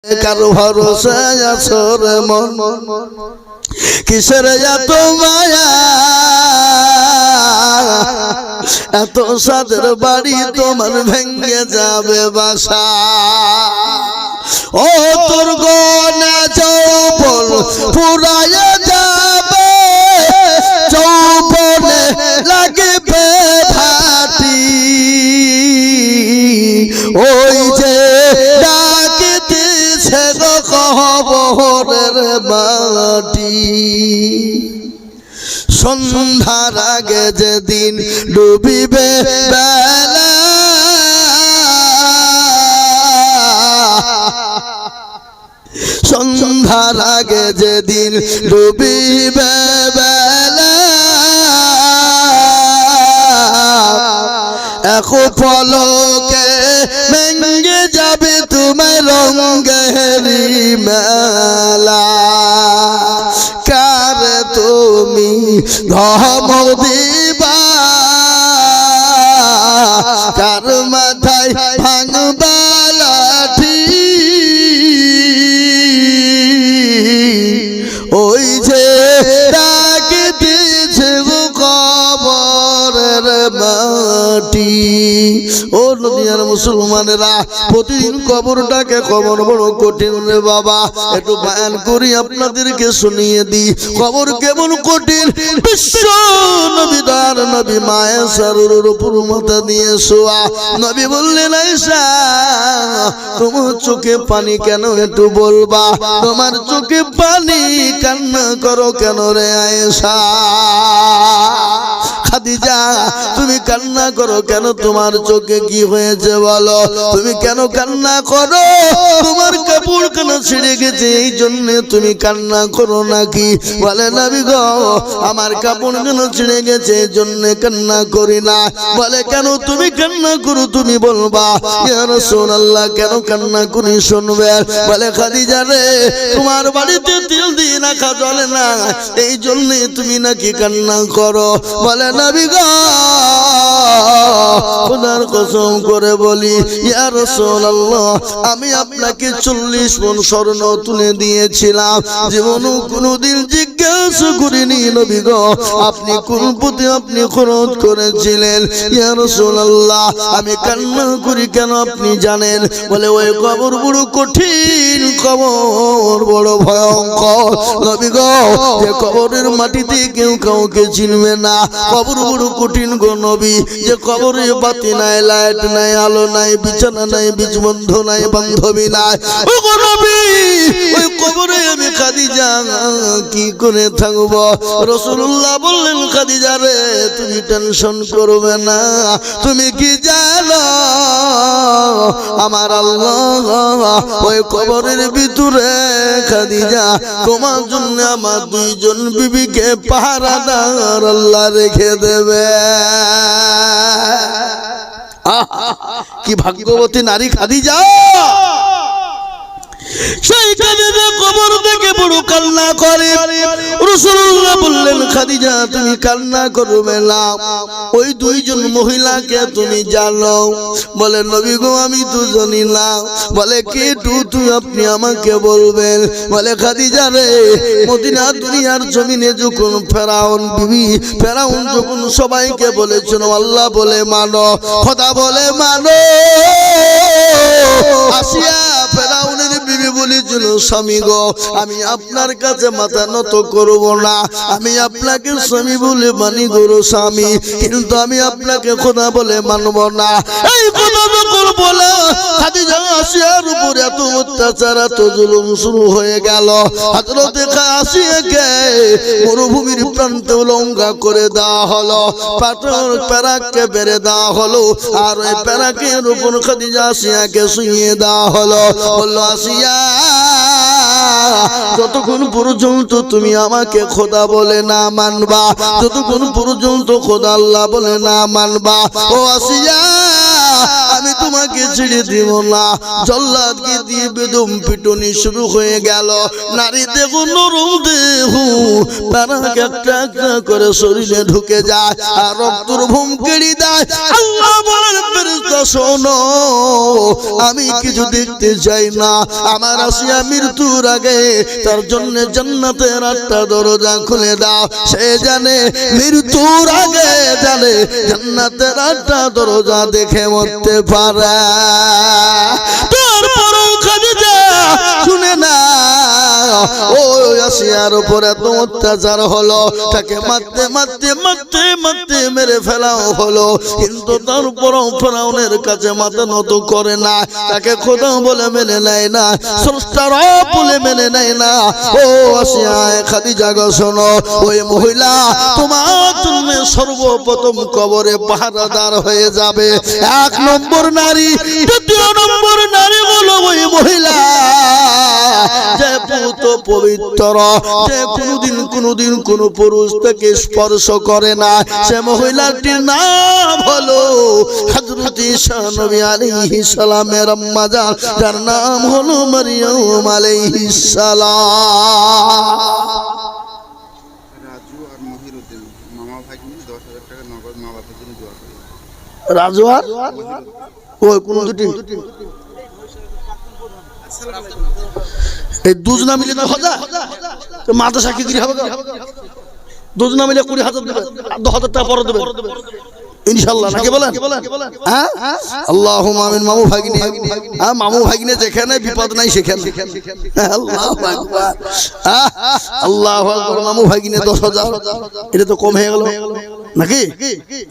কার ভরসায় আছো রে মন কিসের এত মায়া এত সাদের বাড়ি তোমার ভেঙে যাবে বাসা ও তোর গোনা চৌবল পুরায় যাবে চৌবলে লাগবে ভাটি ওই যে ডাকতেছে গো কবরের মাটি সন্ধ্যার আগে যেদিন ডুবিবে বেলা সন্ধ্যার আগে যেদিন ডুবিবে বেলা এক পলকে ভেঙে যাবে তোমার রঙেরি মেলা কার তুমি ধমক দিবা কার মাথায় ভাঙবা লাঠি ওই যে ডাকতেছে কবরের মাটি ও দুনিয়ার মুসলমানেরা প্রতিদিন কবরটাকে কবর বড় কঠিন রে বাবা একটু বয়ান করি আপনাদেরকে শুনিয়ে দিই কবর কেমন কঠিন বিশ্ব নবী দার নবী মায়ের সারুর উপর মাথা দিয়ে শোয়া নবী বললেন আয়েশা তোমার চোখে পানি কেন একটু বলবা তোমার চোখে পানি কান্না করো কেন রে আয়েশা খাদিজা তুমি কান্না করো কেন তোমার চোখে কি হয়েছে বলো তুমি কেন কান্না করো তোমার কাপড় কেন ছিঁড়ে গেছে এই জন্য তুমি কান্না করো নাকি বলে নবী গো আমার কাপড় কেন ছিঁড়ে গেছে এই জন্য কান্না করি না বলে কেন তুমি কান্না করো তুমি বলবা ইয়া রাসূলুল্লাহ কেন কান্না করি শুনবে বলে খাদিজা রে তোমার বাড়িতে তিল দিয়ে রাখা চলে না এই জন্য তুমি নাকি কান্না করো বলে নবী গো খোদার কসম করে বলি ইয়া রাসূলুল্লাহ আমি আপনাকে 40 মণ স্বর্ণ তুলে দিয়েছিলাম জীবনে কোনোদিন জিজ্ঞাসা করিনি নবী গো আপনি কোন পথে আপনি খরচ করেছিলেন ইয়া রাসূলুল্লাহ আমি কান্না করি কেন আপনি জানেন বলে ওই কবর বড় কঠিন কবর বড় ভয়ঙ্কর নবী গো যে কবরের মাটিতে কেউ কাউকে চিনবে না কবর বড় কঠিন গো নবী যে কবরে বাতি নাই লাইট নাই আলো নাই বিছানা নাই বীজবন্ধু নাই বান্ধবী নাই ও গো নবী ওই কবরে আমি খাদিজা কি করে থাকব রাসূলুল্লাহ বললেন খাদিজা রে তুমি টেনশন করবে না তুমি কি জানো আমার আল্লাহ ওই কবরের ভিতরে খাদিজা তোমার জন্য আমার দুইজন বিবিকে পাহারাদার আল্লাহ রেখে দেবে কি ভাগ্যবতী নারী খাদিজা সেই খাদিজা কবর থেকে বড় কান্না করে রাসূলুল্লাহ বললেন খাদিজা তুমি কান্না করবে না ওই দুইজন মহিলাকে তুমি জানো বলে নবী গো আমি তো জানি না বলে কে তুই আপনি আমাকে বলবেন বলে খাদিজা রে মদিনা দুনিয়ার জমিনে যখন ফেরাউন বিবি ফেরাউন যখন সবাইকে বলেছিল আল্লাহ বলে মানো খোদা বলে মানো আসিয়া ফেরাউনের বিবি বলেছিল স্বামী গো আমি আপনার কাছে মাথা নত করব না আমি আপনাকে স্বামী বলে মানি গো স্বামী কিন্তু আমি আপনাকে খোদা বলে মানব না এই কথা যখন বলে খাদিজা আসিয়ার উপর এত অত্যাচার এত জুলুম শুরু হয়ে গেল হযরত আসিয়াকে মরুভূমির প্রান্তে লঙ্ঘা করে দেওয়া হলো পাথর প্যারাককে বেড়ে দেওয়া হলো আর ওই প্যারাকের উপর খাদিজা আসিয়াকে শুইয়ে দেওয়া হলো বললো আসিয়া যতক্ষণ পর্যন্ত তুমি আমাকে খোদা বলে না মানবা যতক্ষণ পর্যন্ত খোদা আল্লাহ বলে না মানবা ও আসিয়া আমি আমি তোমাকে ছেড়ে দিব না। জল্লাদকে দিয়ে বেদম পিটুনি শুরু হয়ে গেল। নারী দেহ নরম দেহ, তারা একটা একটা করে শরীরে ঢুকে যায় আর রক্তর ভূম কেড়ে দেয়। আল্লাহ বলেন ফেরেশতা শোনো, আমি কিছু দেখতে চাই না। আমার আসিয়া মৃত্যুর আগে তার জন্য জান্নাতের 8টা দরজা খুলে দাও। সে জানে মৃত্যুর আগে জানে জান্নাতের 8টা দরজা দেখে মরতে পারে। তারপরও খাদিজা শুনে না, ও আসিয়ার উপর এত অত্যাচার হলো, তাকে মারতে মারতে মারতে মারতে মেরে ফেলাও হলো, কিন্তু তারপরও ফেরাউনের কাছে মাথা নত করে না, তাকে খোদা বলে মেনে নেয় না, স্রষ্টা রব বলে মেনে নেয় না। ও আসিয়া খাদিজা গো শোনো, ওই মহিলা তোমার জন্য সর্বপ্রথম কবরে পাহারাদার হয়ে যাবে। 1 নম্বর নারী। 2 নম্বর নারী হলো ওই মহিলা যে পুত পবিত্র, যে কোনদিন কোন পুরুষ তাকে স্পর্শ করে না। সে মহিলাটির নাম হলো হযরত ঈসা নবী আলাইহিস সালামের আম্মা জান, যার নাম হলো মারইয়াম আলাইহিস সালাম। রাজু আর মহিরুদ্দিন মামা ভাগ্নি 10,000 টাকা নগদ মা বাবার জন্য দোয়া করি। রাজু আর ওই কোন দুটি? এই দুজনা মিলে 10,000 মাদ্রাসা কি হবে? দুজনা মিলে 20,000 দেবে, 10,000 টাকা পরে দেবে ইনশাআল্লাহ, নাকি বলেন? হ্যাঁ, আল্লাহুম্মা আমিন। মামু ভাগিনী, হ্যাঁ মামু ভাগিনী যেখানে বিপদ নাই সেখানে। আল্লাহু আকবার, আল্লাহু আকবার। মামু ভাগিনী 10,000, এটা তো কম হয়ে গেল নাকি?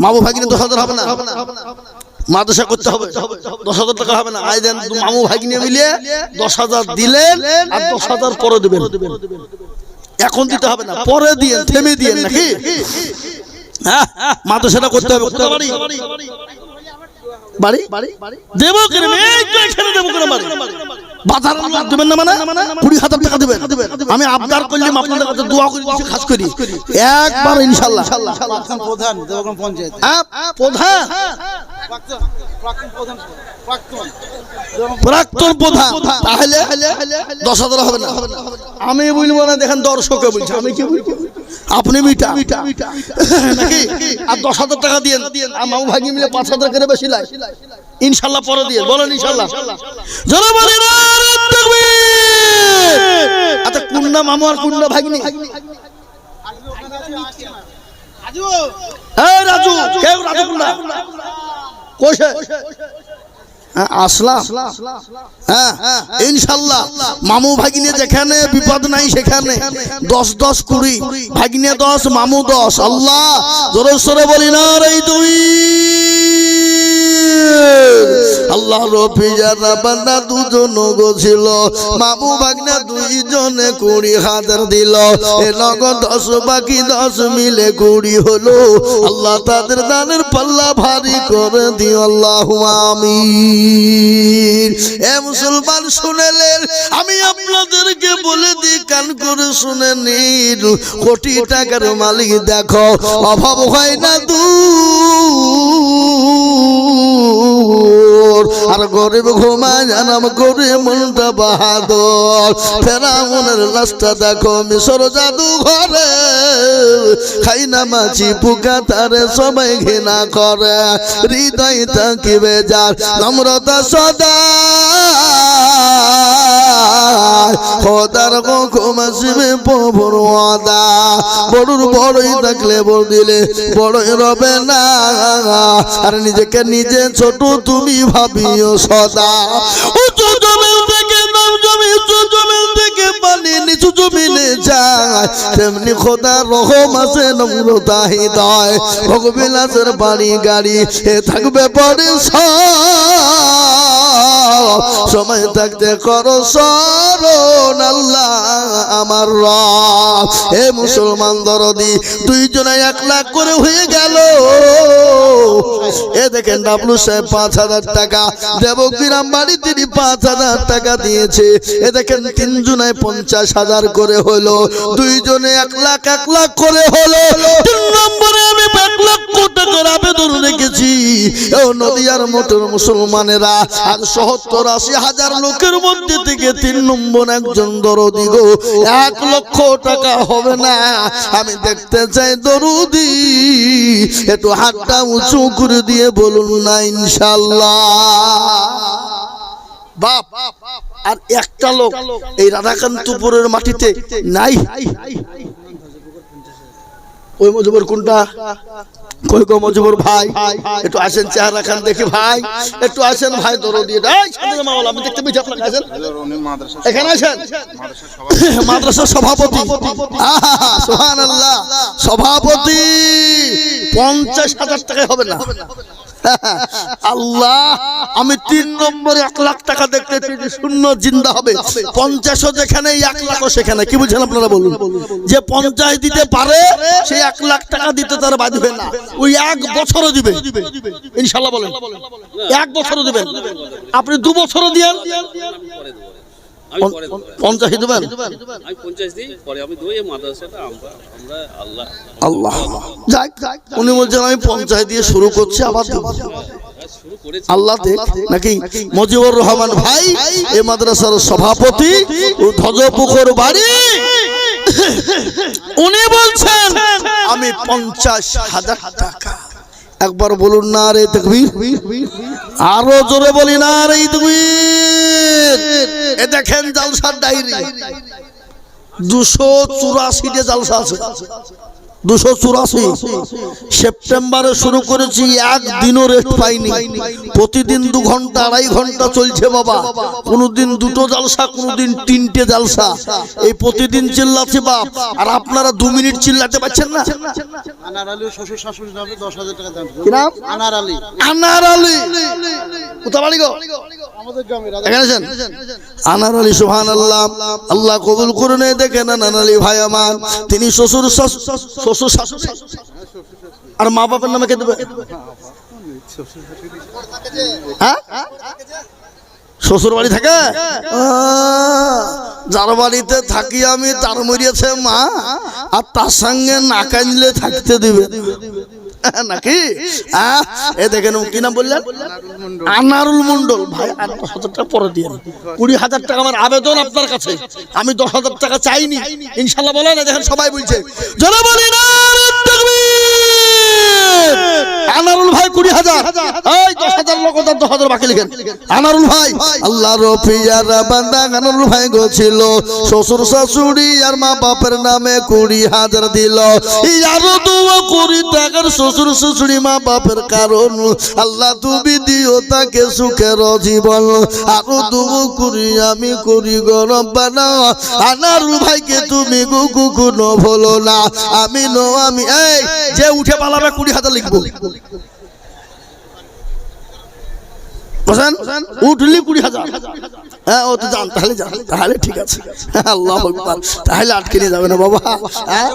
মামু ভাগিনী 10,000 হবে না? মাদ্রাসা করতে হবে, 10,000 টাকা হবে না। আই দেন মামু ভাগিনী মিলিয়ে 10,000 দিলেন আর 10,000 পরে দেবেন। এখন দিতে হবে না, পরে দিয়ে থেমে দিয়ে নাকি? হ্যাঁ, মাদ্রাসাটা করতে হবে। কোথা বাড়ি? বাড়ি দেবো কেন? এখানে দেবো কেন? বাজার দেবেন না মানে 20,000 টাকা দেবেন। আমি আবদার করলাম আপনাদের কাছে, দোয়া করি, খাস করি একবার ইনশাআল্লাহ। প্রধান দেবগ্রাম পঞ্চায়েত, প্রধান প্রাক্তন প্রধান, তাহলে 10,000 হবে না। আমি বলবো না, দেখেন দর্শকে বলছি, আমি কি বলবো? আপনি মিটা নাকি? আর 10,000 টাকা দিয়ে মামু ভাগি মিলে 5,000 করে বেশি লাই ইনশাআল্লাহ পরে দিয়ে বলেন ইনশাআল্লাহ। যারা বলে না তাকবীর। আচ্ছা কুন্না মামু আর কুন্না ভাগিনি? রাজু, এই রাজু, কে রাজু কুন্না? কোশে আসলাম। হ্যাঁ ইনশাআল্লাহ মামু ভাগিনে যেখানে বিপদ নাই সেখানে 10-10 20, ভাগিনে 10 মামু 10। আল্লাহ জোরে সোরে বলি না রে তুই। আল্লাহ রফি যারা বান্দা দুজন গছিল, মামু ভাগনা 2 জনে 20,000 দিল। এ নগদ 10 বাকি 10 মিলে 20 হলো। আল্লাহ তাদের দানের পাল্লা ভারী করে দিও, আল্লাহুম্মা আমিন। এ মুসলমান শুনেলেন, আমি আপনাদেরকে বলে দিই, কান করে শুনে নিন। কোটি টাকার মালিক দেখো, অভাব হয় না দূর, আর গরিব ঘুমায় জানাম করে মনটা বাহাদুর। ফেরাউনের রাস্তা দেখো মিশর জাদু ঘরে, খাই না মাছি পোকা তারে সবাই ঘৃণা করে। হৃদয় থাকিবে যার নম্রতা সদা, খোদার হুকুম আসবে প্রভুর ওয়াদা। বড়ুর বড়ই থাকলে বড় দিলে বড়ই রবে না, আর নিজেকে নিজে ছোট তুমি ভাবিও সদা। উঁচু জমিন থেকে নাম জমি, উঁচু জমিন থেকে পানি নিচু জমিনে যায়, তেমনি খোদার রহম আছে নম্রতা হৃদয়। ভোগবিলাসের বাড়ি গাড়ি এ থাকবে পরে সময় থাকতে করো স্মরণ আল্লাহ আমার রব। হে মুসলমান দরদি, দুইজনে 1 লাখ করে হয়ে গেল। এ দেখেন ডাবলু সাহেব 5,000 টাকা, দেবগ্রাম বাড়ি তিনি 5,000 টাকা দিয়েছে। এ দেখেন 3 জনায় 50,000 করে হলো, দুইজনে 1 লাখ করে হলো। 3 নম্বরে আমি 1 লক্ষ টাকার আবেদন রেখেছি। ও নদিয়ার মোটর মুসলমানেরা, আর 70-80 হাজার লোকের মধ্যে থেকে 3 নম্বর একজন দরদি গো, 1 লক্ষ টাকা হবে না। আমি দেখতে চাই দরদি, একটু হাতটা উঁচু করে দিয়ে বলুন না ইনশাআল্লাহ। বাপ, আর একটা লোক এই রাধাকান্তপুরের মাটিতে নাই। ওই মজুবর কোনটা? কই গো মজুবর ভাই, একটু আসেন, চেহারা খান দেখি ভাই, একটু আসেন ভাই দরদি। আমি দেখতে পেয়েছি আপনার আসেন, এখানে আসেন। মাদ্রাসার সভাপতি, সুবহানাল্লাহ, সভাপতি 50,000 টাকায় হবে না। আল্লাহ, আমি 3 নম্বরে 1 লাখ টাকা দেখতে পেয়েছি, শূন্য জিন্দা হবে। 50ও যেখানে, 1 লাখও সেখানে। কি বুঝছেন আপনারা বলুন? যে 50 দিতে পারে সে 1 লাখ টাকা দিতে তার বাঁধবে না, ওই 1 বছরও দিবে ইনশাআল্লাহ। বলেন 1 বছরও দিবেন, আপনি 2 বছরও দিয়েন, 50 দিবেন। আমি 50 দিই, পরে আমি দুই মাদ্রাসাটা আমরা আল্লাহ আল্লাহ যাক, উনি বলছেন আমি 50 দিয়ে শুরু করছি, আবার শুরু করেছি। আল্লাহ দেখ নাকি। মজিবুর রহমান ভাই এই মাদ্রাসার সভাপতি, ধ্বজপুকুর বাড়ি, উনি বলছেন আমি 50,000 টাকা। একবার বলুন না রে তাকবীর, আরো জোরে বলি না রে তাকবীর। এ দেখেন জালসার ডায়েরি, 284 জালসা আছে, 284। সেপ্টেম্বরে শুরু করেছি, 1 দিনও রেস্ট পাইনি। প্রতিদিন 2 ঘন্টা 2.5 ঘন্টা চলছে বাবা। কোনদিন 2টো জালসা, কোনদিন 3টে জালসা। এই প্রতিদিন চিল্লাচ্ছি বাপ, আর আপনারা 2 মিনিট চিল্লাতে পারছেন না। আনার আলী শ্বশুর শাশুড়ি নামে 10,000 টাকা দাম। কি নাম? আনার আলী। আনার আলী কোথা বাড়ি গো? আমাদের গ্রামে। এখানে আছেন আনার আলী, সুবহানাল্লাহ, আল্লাহ কবুল করুন। দেখেন আনার আলী ভাই আমার, তিনি শ্বশুর শাশুড়ি আর মা বাবার নামে কে দেবে? হ্যাঁ, শ্বশুর বাড়ি থাকে। যার বাড়িতে থাকি আমি তার মরিয়েছে মা, আর তার সঙ্গে না কাঁদলে থাকতে দিবে নাকি? এ দেখেন কি নাম বললেন? আনারুল মন্ডল ভাই। 10,000 টাকা পরে দিয়ে 20,000 টাকা আমার আবেদন আপনার কাছে। আমি 10,000 টাকা চাইনি ইনশাআল্লাহ। বলেন, দেখেন সবাই বলছে জোরে বলি না তাকবীর। আনারুল ভাই 20,000, এই 10,000 লোক, 10,000 বাকি লিখেন। আনারুল ভাই আল্লাহর পিয়ারা বান্দা আনারুল ভাই গো ছিল, শ্বশুর শাশুড়ি আর মা বাপের নামে 20,000 দিল। আরো দোয়া করি টাকার শ্বশুর শাশুড়ি মা বাপের কারণ, আল্লাহ তুমি দিও তাকে সুখের জীবন। আরো দোয়া করি আমি করি গো রব্বানা, আনারুল ভাইকে তুমি কোনো ভুলো না। আমি এই যে উঠে পালাবে 20,000 লিখবো। উঠলি 20,000, হ্যাঁ ও তো জান, তাহলে ঠিক আছে। আল্লাহু আকবার, তাহলে আটকে নিয়ে যাবে না বাবা।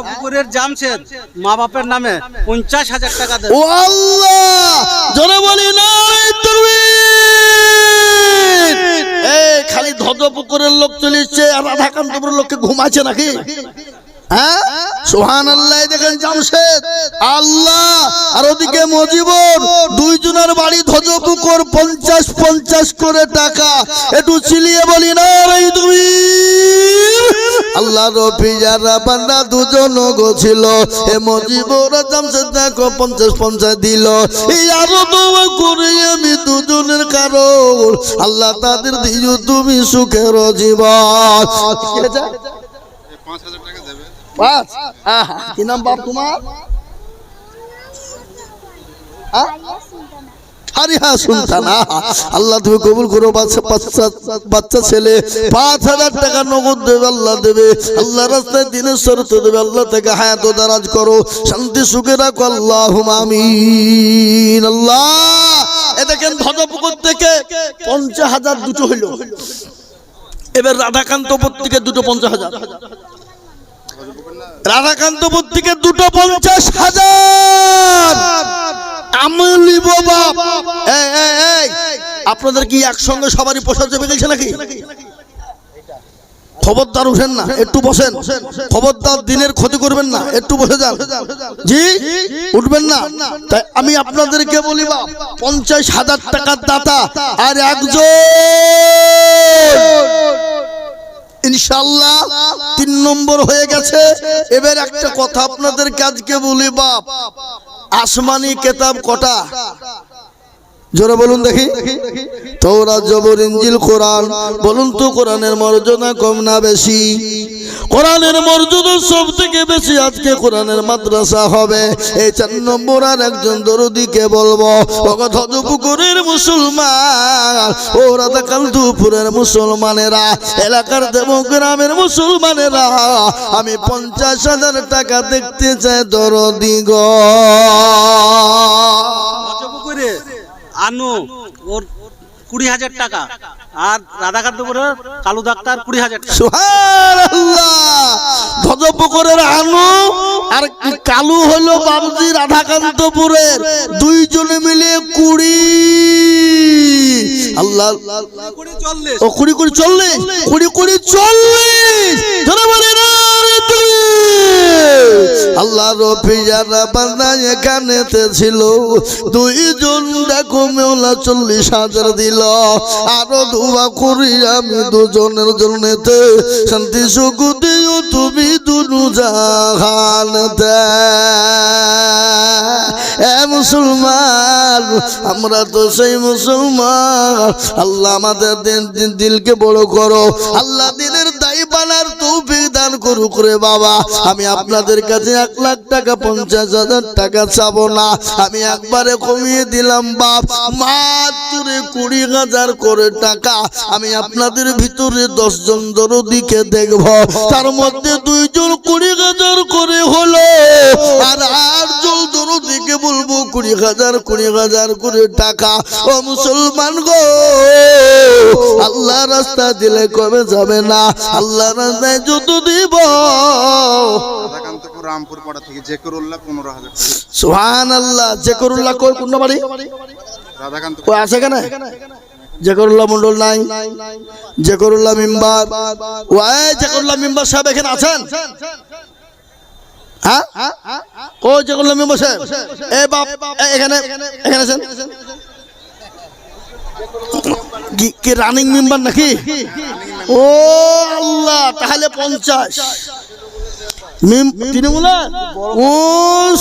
পুকুরের জামশেদ মা বাপের নামে 50,000 টাকা দেন। ও আল্লাহ, জোরে বলি না তাকবীর। এই খালি ধ্বজপুকুরের লোক চলেছে আর রাধাকান্তপুরের লোককে ঘুমাচ্ছে নাকি? হ্যাঁ, সুবহানাল্লাহ। দেখেন জামশেদ আল্লাহ, আর ওদিকে মজিবর, 2 জনের বাড়ি ধ্বজপুকুর, 50 করে টাকা। একটু চিলিয়ে বলি না রে তুমি। আল্লাহ রফি যারা বান্দা 2 জন গো ছিল, এ মজিবর জামশেদ দেখো 50 দিল। এই আরো দোয়া করি আমি 2 জনের কারণ, আল্লাহ তাদের দিও তুমি সুখের জীবন। 5,000 টাকা দেবে। 5, কি নাম বাপ তোমার? ফারিহা সুলতানা। আল্লাহ তুমি কবুল করো। বাচ্চা ছেলে 5,000 টাকা নগদ দেবে, আল্লাহ দেবে। আল্লাহ রাস্তায় দিনের শরত দেবে। আল্লাহ থেকে হায়াত দারাজ করো, শান্তি সুখে রাখো। আল্লাহুম্মা আমিন। আল্লাহ এ দেখেন ভজপুকুর থেকে 50,000 দুটো হইল। এবার রাধাকান্তপুর থেকে দুটো 50,000, রাধাকান্তপুর থেকে দুটো 50,000 আমি নিব বাপ। এই আপনাদের কি একসঙ্গে সবারই পোষা চেপে গেছে নাকি? খবরদার উঠেন না, একটু বসেন। খবরদার দিনের ক্ষতি করবেন না, একটু বসে যান। জি উঠবেন না। তাই আমি আপনাদেরকে বলি বাপ, 50,000 টাকার দাতা আর একজন ইনশাআল্লাহ 3 নম্বর হয়ে গেছে। এবার একটা কথা আপনাদেরকে আজকে বলি বাপ, আসমানি কিতাব কটা? জোরে বলুন দেখি। তাওরাত, জবর, ইনজিল, কোরআন। বলুন তো কোরআনের মর্যাদা কম না বেশি? কোরআনের মর্যাদা সব থেকে বেশি। আজকে কোরআনের মাদ্রাসা হবে। এই 4 নম্বর আর একজন দরদিকে বলবো, ভজপুকুরের মুসলমান, ও রাধাকান্তপুরের মুসলমানেরা, এলাকার দেবগ্রামের মুসলমানেরা, আমি 50,000 টাকা দেখতে চাই দরদি গো। ভজপুকুরে আনু ওর 20,000 টাকা, আর রাধাকান্তপুরের কালু ডাক্তার 20,000 টাকা। সুবহানাল্লাহ। ভজপুকুরের আনু আর কালু হলো বাবজি রাধাকান্তপুরের, দুইজনে মিলে 20। আল্লাহ, ও 20 40 20 40 ধরে বলে না আল্লাহ রফিজারা বান্দা এখানেতে ছিল, দুইজন দেখো মেওলা 40,000 দিল। আরো দোয়া করি আমি দুজনের জন্যতে, শান্তি সুখ দিও তুমি দুনু জাহানতে। এ মুসলমান, আমরা তো সেই মুসলমান। আল্লাহ আমাদের দিলকে বড় করো, আল্লাহ দিনের দায়ী বানার তৌফিক দান করুক রে বাবা। আমি আপনাদের কাছে 1 লাখ টাকা 50,000 টাকা চাবো না, আমি একবারে কমিয়ে দিলাম বাপ, মাত্র 20,000 করে টাকা। আমি আপনাদের ভিতরে 10 জন দরদিকে দেখব, তার মধ্যে 2 জন 20,000 করে হলো, আর 8 জন দরদিকে বলবো 20,000 করে টাকা। ও মুসলমান গো, আল্লাহ রাস্তা দিলে কমে যাবে না, আল্লাহ রাস্তায় যত দিব। রাধাকান্তপুর রামপুর পাড়া থেকে জেকরুল্লাহ 15,000 টাকা। সুবহানাল্লাহ। জেকরুল্লাহ কই কোন বাড়ি? রাধাকান্তপুর কই আছে কেন? জেকরুল্লাহ মন্ডল নাই, জেকরুল্লাহ মেম্বার। ওই জেকরুল্লাহ মেম্বার সাহেব এখানে আছেন? হ্যাঁ, ও জেকরুল্লাহ মেম্বার সাহেব, এ বাপ এখানে আছেন? কি রানিং মেম্বার নাকি? ও আল্লাহ, তাহলে 50 ও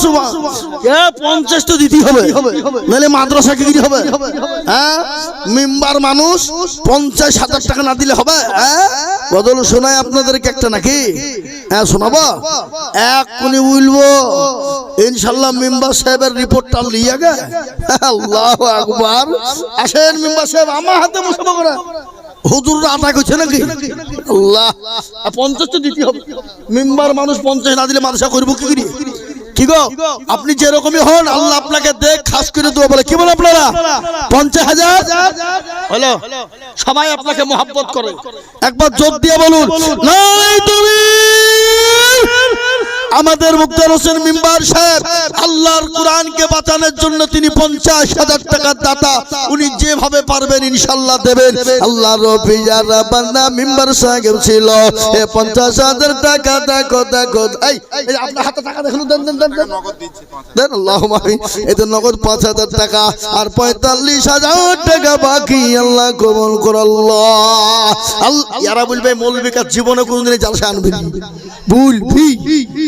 সুবহান, 50 তো দিতেই হবে, নাহলে মাদ্রাসা কি হবে? হ্যাঁ, মেম্বার মানুষ 50,000 টাকা না দিলে হবে? হ্যাঁ, বদল শোনায় আপনাদেরকে একটা নাকি? হ্যাঁ শোনাবো, এক কোনি বলবো ইনশাল্লাহ মেম্বার সাহেবের রিপোর্টটা লিয়ে গে। আল্লাহু আকবার। আসেন মেম্বার সাহেব, আমার হাতে মুসাফা করেন। হুজুররা আটা করছে নাকি? আল্লাহ, 50 তো দিতে হবে। মেম্বার মানুষ 50 না দিলে মাদ্রাসা করবো কি করি? কি গো, আপনি যেরকমই হন আল্লাহ আপনাকে দেখ খাস করে দোয়া বলে। কি বলে আপনারা? 50,000 হলো। সবাই আপনাকে মহব্বত করে, একবার জোর দিয়ে বলুন নাই তুমি। আমাদের মুক্তার হোসেন মেম্বার সাহেব আল্লাহর কোরআনকে বাঁচানোর জন্য তিনি 50,000 টাকার দাতা। উনি যেভাবে পারবেন ইনশাআল্লাহ দেবেন। আল্লাহর রফিজারা বান্দা মেম্বার সাহেব ছিল, এ 50,000 টাকা দেখো। এই আপনার হাতে টাকা দেখুন, দেন নগদ দিচ্ছি 5,000 দেন। আল্লাহুম্মা আমিন। এতে নগদ 5,000 টাকা আর 45,000 টাকা বাকি। আল্লাহ কবুল করো। আল্লাহ ইয়ারা বলবে মৌলবীকা জীবনে কোনদিন জালসা আনবি বলবি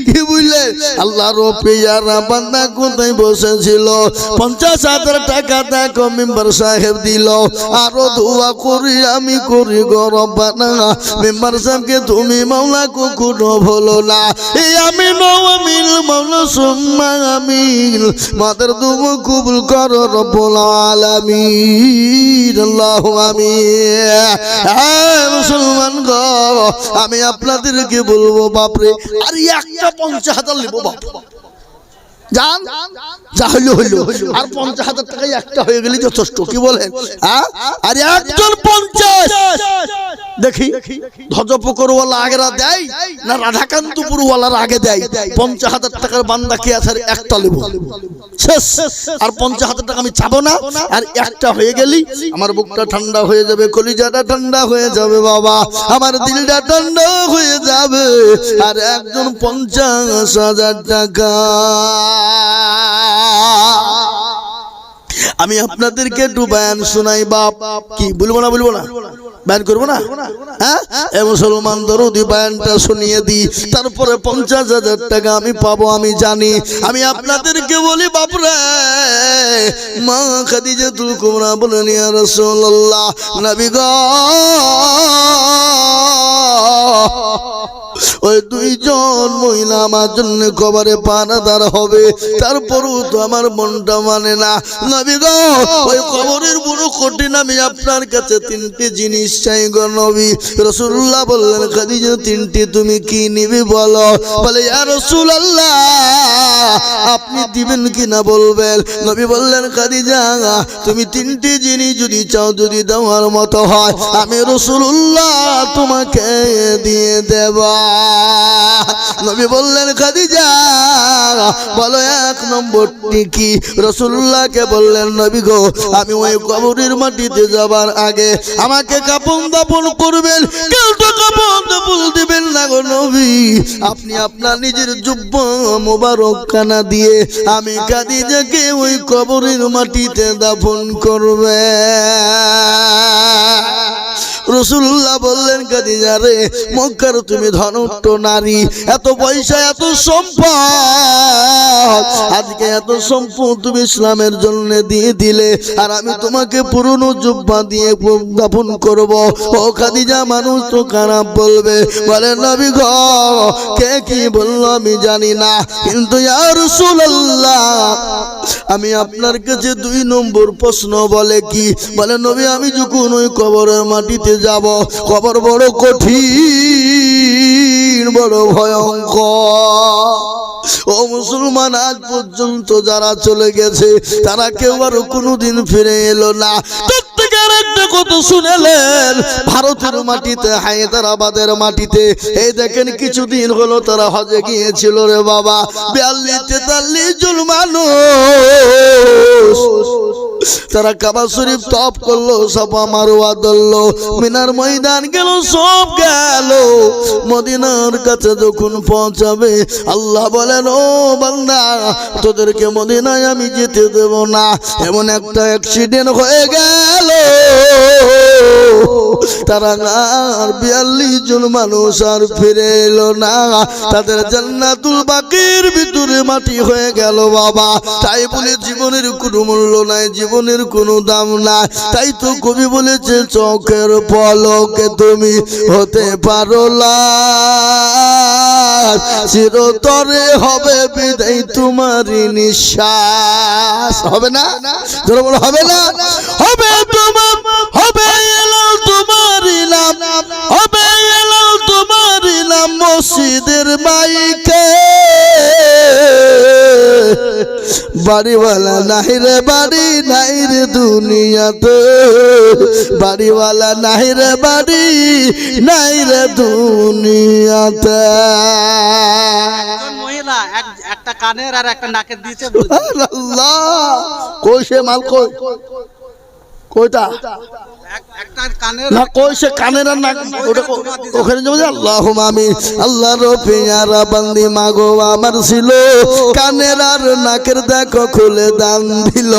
কি বুঝলে? আল্লাহ রফিজারা বান্দা কোথায় বসেছিল, 50,000 টাকা দেখো মেম্বার সাহেব দিল। আরো দোয়া করি আমি করি গো রব্বানা, মেম্বার সাহেবকে তুমি মাওলা কখনো ভুলো না। এই আমি আমিন মাওলা সুম্মা আমিন, মাদের দোয়া কবুল করো রব্বুল আলামিন। আল্লাহু আমিন। হ্যাঁ মুসলমান গো, আমি আপনাদেরকে বলবো বাপরে, আর একটা 50,000 নিব বাপ। যান যা হইলো হইলো, আর 50,000 টাকায় একটা হয়ে গেলে যথেষ্ট, কি বলেন? হ্যাঁ, আর একজন 50 দেখি ধ্বজপুকুরওয়ালা আগেরা দেয় না রাধাকান্তপুরওয়ালার আগে দেয়? 50,000 টাকার বান্দা কে আছে? একটা নেব, শেষ। আর 50,000 টাকা আমি চাবো না, আর একটা হয়ে গেলি আমার বুকটা ঠান্ডা হয়ে যাবে, কলিজাটা ঠান্ডা হয়ে যাবে বাবা, আমার দিলটা ঠান্ডা হয়ে যাবে। আর একজন 50,000 টাকা আমি আপনাদেরকে একটু বয়ান শোনাই বাপ। কি বলবো না? বলবো না? বয়ান করবো না? হ্যাঁ, এ মুসলমান দরদি বয়ানটা শুনিয়ে দি, তারপরে 50,000 টাকা আমি পাবো আমি জানি। আমি আপনাদেরকে বলি বাপরে, মা খাদিজাতুল কুবরা বলেন ইয়া রাসূলুল্লাহ, নবী গো ওই দুইজন মহিলা আমার জন্য কবরে পানাদার হবে, তারপরও তো আমার মনটা মানে না। নবী গো ওই কবরের বড় কঠিন, আমি আপনার কাছে 3টি জিনিস চাই গো নবী। রাসূলুল্লাহ বললেন খাদিজা 3টি তুমি কি নিবে বলো? বলে ইয়া রাসূলুল্লাহ আপনি দিবেন কিনা বলবেন। নবী বললেন খাদিজা তুমি 3টি জিনিস যদি চাও, যদি দেওয়ার মতো হয়, আমি রাসূলুল্লাহ তোমাকে দিয়ে দেব। নবী বললেন খাদিজা বলো 1 নম্বরটি কি? রাসূলুল্লাহকে বললেন নবী গো আমি ওই কবরের মাটিতে যাবার আগে আমাকে কাফন দাফন করবেন, কেউ তো কাফন দাফন দিবেন না গো নবী। আপনি আপনার নিজের জুব্বা মোবারক খানা দিয়ে আমি খাদিজাকে ওই কবরের মাটিতে দাফন করবেন। রাসূলুল্লাহ বললেন খাদিজা রে মক্কার তুমি ধনট্ট নারী, এত পয়সা এত সম্পদ, আজকে এত সম্পদ তুমি ইসলামের জন্য দিয়ে দিলে, আর আমি তোমাকে পুরনো জুব্বা দিয়ে দাফন করব। ও খাদিজা মানুষ তো খারাপ বলবে, বলে নবী গো কে কি বললো আমি জানি না, কিন্তু ইয়া রাসূলুল্লাহ আমি আপনার কাছে 2 নম্বর প্রশ্ন। বলে কি? বলে নবী আমি যখন ওই কবরের মাটিতে যাব, কবর বড় কঠিন, বড় ভয়ঙ্কর। ও মুসলমান আজ পর্যন্ত যারা চলে গেছে তারা কেউ আর কোনোদিন ফিরে এলো না। একটা কথা শুনেলেন ভারতের মাটিতে, হায়দ্রাবাদের মাটিতে, এই দেখেন কিছুদিন হলো তারা হজে গিয়েছিল রে বাবা, 42-43 জন মানুষ তারা কাবা শরীফ তপ করলো, সাফা মারওয়া ধরলো, মিনার ময়দান গেল, সব গেল। মদিনার কাছে যখন পৌঁছাবে আল্লাহ বলেন ও বান্দা তোদেরকে মদিনায় আমি যেতে দেব না। এমন একটা অ্যাক্সিডেন্ট হয়ে গেল, তারা আর 42 জন মানুষ আর ফিরে এলো না, তাদের জান্নাতুল বাকির ভিতরে মাটি হয়ে গেল বাবা। তাই বলে জীবনের কোনো মূল্য নাই, জীবনের কোনো দাম নাই। তাই তো কবি বলেছে চোখের পলকে তুমি হতে পারো লাশ, চিরতরে হবে বিদায় তোমারই নিঃশ্বাস। হবে না? জোরে বলো হবে না? হবে তোমার, হবে এলো তোমারই নাম, হবে এলো তোমারই নাম মসজিদের মাইকে। বাড়িওয়ালা নাই রে বাড়ি নাই রে দুনিয়াতে, বাড়িওয়ালা নাই রে বাড়ি নাই রে দুনিয়াতে। মহিলা একটা কানের আর একটা নাকের দিয়েছে। আল্লাহ কই সে মাল, কই কইটা একটা কানের না, কই সে কানের আর নাক ওখানে যাবো। আল্লাহুম্মা আমিন। আল্লাহর পেয়ারা বান্দি মাগো আমার ছিল, কানের আর নাকের দেখো খুলে দান দিল।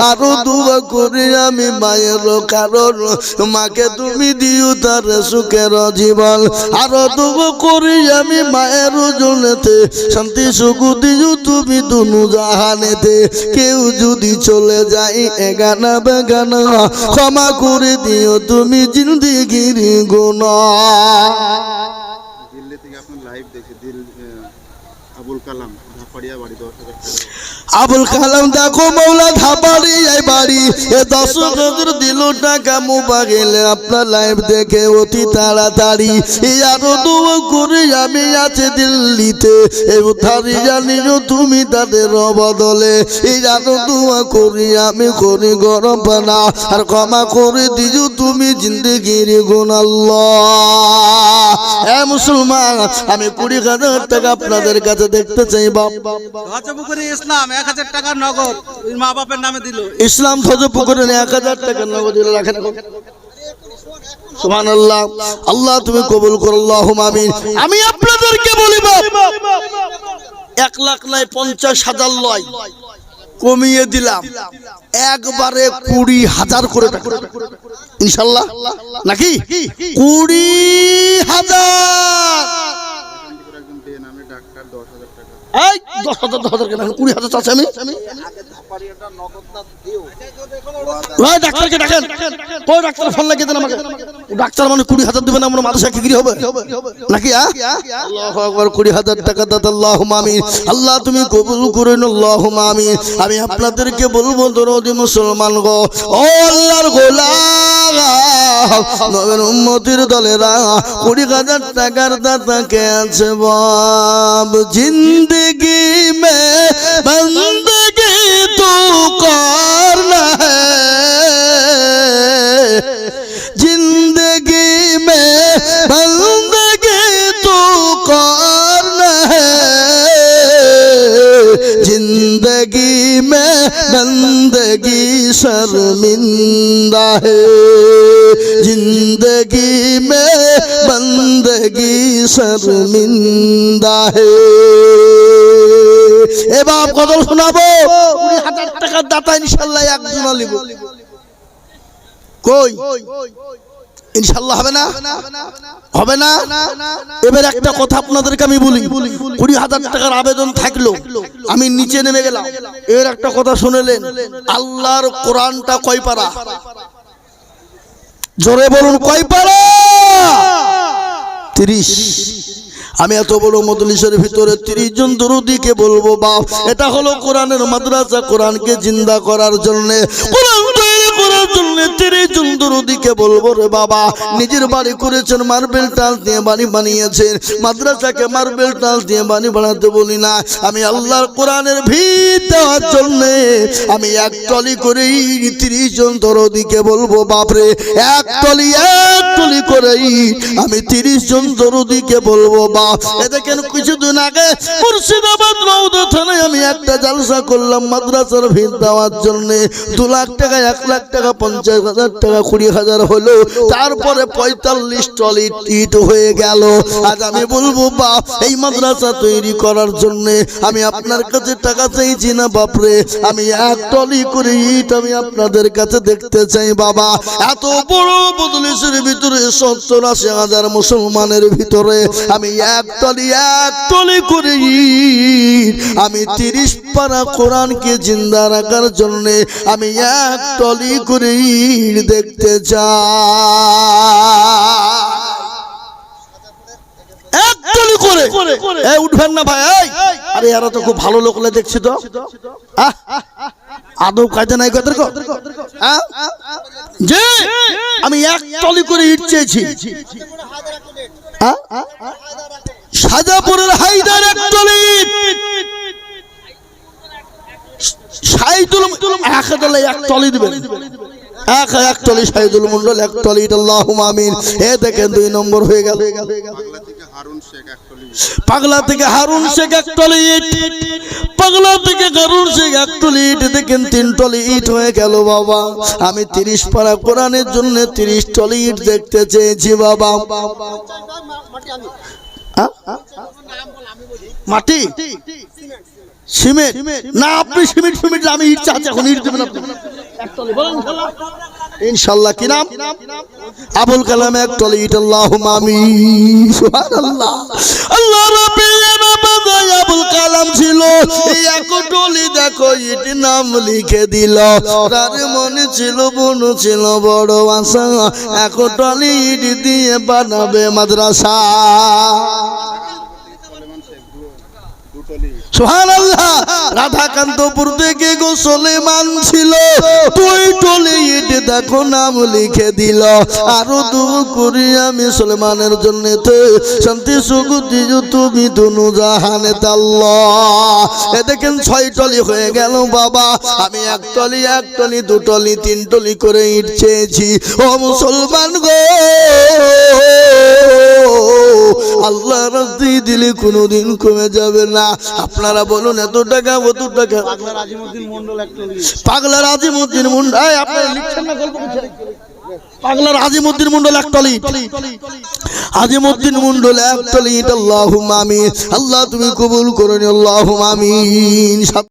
আরো দুয়া করি আমি মায়ের, কারণ মাকে তুমি দিও তার সুখের জীবন। আরো দুয়া করি আমি মায়ের জন্যতে শান্তি সুখ দিও তুমি দুনু জাহানেতে। কেউ যদি চলে যায় এগানা বেগানা ক্ষমা করে দিও তুমি জিন্দেগির গুনাহ। দিল্লি থেকে আপনার লাইভ দেখি, আবুল কালাম ধাপাড়িয়া বাড়ি 10,000 টাকা। আবুল কালাম দেখো মৌলা ধাপাড়ি এই বাড়ি এ 10,000 দিল টাকা মোবাইলে আপনার লাইভ দেখে অতি তাড়াতাড়ি এই আরো দোয়া করে আমি আছে দিল্লিতে এই উদ্ধারি জানিও তুমি তাদের বদলে এই আরো দোয়া করি আমি করি গরম পানা আর ক্ষমা করে দিও তুমি জিন্দগির গুণ আল্লাহ। হ্যাঁ মুসলমান, আমি 20,000 টাকা আপনাদের কাছে দেখতে চাই বাপ। ধ্বজপুকুরে ইসলাম 1,000 টাকার নগদ ওই মা বাপের নামে দিল। ইসলাম ধ্বজপুকুরে 1,000 টাকা নগদ দিল, রাখেন এখন। সুবহানাল্লাহ। আল্লাহ তুমি কবুল করো, আল্লাহুম্মা আমিন। আমি আপনাদেরকে বলি বাপ, 1 লাখ নয় 50,000 লয়, কমিয়ে দিলাম একবারে 20,000 করে টাকা ইনশাআল্লাহ, নাকি 20,000। একজন বে নামে ডাক্তার 10,000 টাকা। এই 10,000 কেন 20,000 চাচ্ছি আমি। ওই ডাক্তারকে ডাকেন, ওই ডাক্তার ফোন লাগিয়ে দেন আমাকে। ও ডাক্তার মানে 20,000 দিবেন, আমরা মাদ্রাসা কি হবে নাকি? আল্লাহু আকবার। 20,000 টাকা দাদা, আল্লাহুম্মা আমিন। আল্লাহ তুমি কবুল করে নাও, আল্লাহুম্মা আমিন। আমি আপনাদেরকে বলবো দরদি মুসলমান গো, ও আল্লাহর গোলাম নবীর উম্মতের দলেরা 20,000 টাকার দাতা কে আছে বাপ। जिंदगी में बंदगी तू करना है, जिंदगी में बंदगी तू करना है, जिंदगी में बंदगी शर्मिंदा है, जिंदगी में बंदगी शर्मिंदा है। এ বাপ কত শোনাবো? 20,000 টাকার দাতা ইনশাআল্লাহ একজন লিব। কই ইনশাআল্লাহ হবে না? হবে না? এবার একটা কথা আপনাদেরকে আমি বলি, 20,000 টাকার আবেদন থাকলো, আমি নিচে নেমে গেলাম। এর একটা কথা শুনলেন, আল্লাহর কোরআনটা কয় পারা? জোরে বলুন, কয় পারা? 30। আমি এত বড় মজলিসের ভিতরে 30 জন দরুদিকে বলবো বাপ, এটা হলো কোরআনের মাদ্রাসা। কোরআনকে জিন্দা করার জন্য, কোরআন তৈরি করার জন্য 30 জন দরুদিকে বলবো রে বাবা। নিজের বাড়ি করেছেন, মার্বেল টাল দিয়ে বাড়ি বানিয়েছেন, মাদ্রাসাকে মার্বেল টাল দিয়ে বাড়ি বানাতে বলি না। আমি আল্লাহর কোরআনের ভিত দেওয়ার জন্য আমি এক টলি করেই 30 জন দরুদিকে বলবো বাপরে, এক টলি করেই আমি 30 জন দরুদিকে বলবো বাপ। দেখেন কিছুদিন আগে মুর্শিদাবাদ নওদা থানায় আমি একটা জালসা করলাম মাদ্রাসার ভিত দেওয়ার জন্য। 2 লাখ টাকা, 1 লাখ টাকা, 50,000 টাকা, 20,000 হলো, তারপরে 45 টলি ইট হয়ে গেল। আজ আমি বলবো বাপ, এই মাদ্রাসা তৈরি করার জন্য আমি আপনার কাছে টাকা চাইছি না বাপরে, আমি এক টলি করে ইট আমি আপনাদের কাছে দেখতে চাই বাবা। এত বড় মজলিসের ভিতরে 70-80 হাজার মুসলমানের ভিতরে আমি এক টলি করে ইট, আমি 30 পারা কোরআনকে জিন্দা রাখার জন্য আমি এক টলি করে ইট দেখতে চাই। এক টলি করে এই উঠবেন না ভাই। আরে এরা তো খুব ভালো লোক দেখছি তো, আদৌ কাজে নাই কত যে আমি এক টলি করে ইট চেয়েছি। শাহজাপুরের হায়দার এক টলি ইট, শাহিদুল এক টলি দিবেন, এক টলি শাহিদুল মন্ডল এক টলি ইট, আল্লাহুম্মা আমিন। এ দেখেন 2 নম্বর হয়ে গেল। পাগলা থেকে হারুন শেখ এক টলি ইট, পাগলা থেকে হারুন শেখ এক টলি ইট, দেখেন 3 টলি ইট হয়ে গেল বাবা। আমি 30 পারা কোরআনের জন্য 30 টলি ইট দেখতে চেয়েছি বাবা। মাটি সিমেন্ট না, আপনি সিমেন্ট আমি ইট চাচ্ছি, এখন ইট দেবেন আপনি ইনশাআল্লাহ। কি নাম? আবুল কালাম এক টলি ইট, আল্লাহুম্মা আমিন। সুবহানাল্লাহ। আল্লাহ রাব্বিল আলামিন আবুল কালাম ছিল এই এক টলি, দেখো ইট নাম লিখে দিল। তার মনে ছিল বনু ছিল বড় আশা, এক টলি ইট দিয়ে বানাবে মাদ্রাসা। সুবহানাল্লাহ। রাধাকান্তপুর থেকে গো সলেমান ছিল, তুই টলি ইট দেখো নাম লিখে দিল। আরো দূর করি আমি সলেমানের জন্য শান্তি সুখ দিও তুমি দুনু জাহানে আল্লাহ। এ দেখেন 6 টলি হয়ে গেল বাবা। আমি এক টলি 2 টলি 3 টলি করে ইট চেয়েছি। ও মুসলমান গো, আল্লাহ রাস্তি দিলে কোনোদিন কমে যাবে না। আপনারা বলুন এত টাকা অত টাকা। পাগলা আজিমউদ্দিন মন্ডল এক টলি। পাগলার আজিমউদ্দিন মন্ডল, আপনারা লিখছেন না গল্প করছেন? পাগলার আজিমউদ্দিন মন্ডল এক টলি, আজিমউদ্দিন মন্ডল এক টলি। আল্লাহুম্মা আমিন। আল্লাহ তুমি কবুল করুন, আল্লাহুম্মা আমিন।